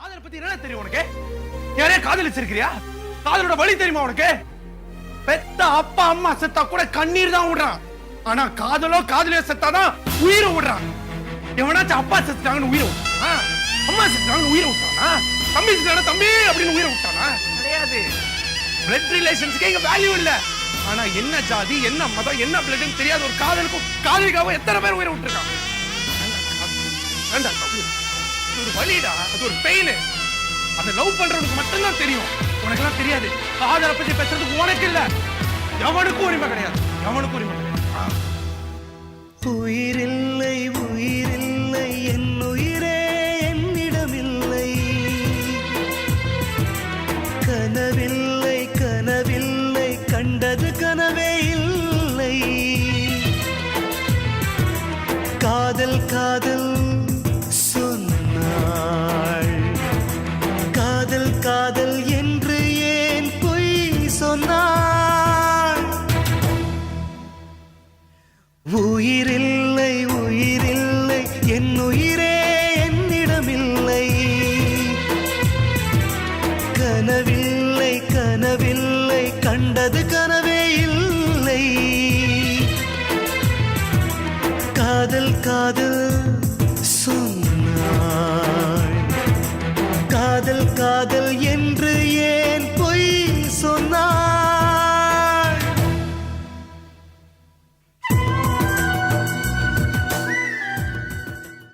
காதலை பத்தி என்ன தெரியும் உனக்கு? யாரே காதலிச்சிருக்கிறியா? காதலோட வழி தெரியுமா உனக்கு? பெத்த அப்பா அம்மா செத்தா கூட கண்ணீர் தான் விடுறான். ஆனா காதலியோ செத்தாதான் உயிரை விடுறான். எவனாச்சும் அப்பா செத்துட்டாங்கன்னு உயிரை விட்டானா? அம்மா செத்துட்டாங்கன்னு உயிரை விட்டானா? தம்பி செத்தானா தம்பி அப்படின்னு உயிரை விட்டானா? கிடையாது. பிளட் ரிலேஷன்ஸ்க்கு இங்க வேல்யூ இல்ல. ஆனா என்ன ஜாதி, என்ன மதம், என்ன பிளட்னு தெரியாத ஒரு காதலிக்காக எத்தனை பேர் உயிரை விட்டுருக்காங்க. ஒரு வலிடா, அது ஒரு பெயின். அதை லவ் பண்றவனுக்கு மட்டும்தான் தெரியும். உனக்கு எல்லாம் தெரியாது. காதலை பத்தி பேசுறதுக்கு உனக்கு இல்ல. எவனுக்கும் உரிமை கிடையாது. எவனுக்கும் உரிமை கிடையாது. உயிரில்லை உயிரில்லை என் உயிரே என்னிடமில்லை. கனவில்லை கனவில்லை கண்டது கனவே இல்லை. காதல் காதல் சொன்னாள். காதல் காதல் என்று ஏன் பொய் சொன்னாள்? உயிரில்லை உயிரில்லை என் உயிரே என்னிடமில்லை. கனவில்லை கனவில்லை கண்டது கனவே இல்லை. காதல் காதல் சொன்னாள். காதல் காதல்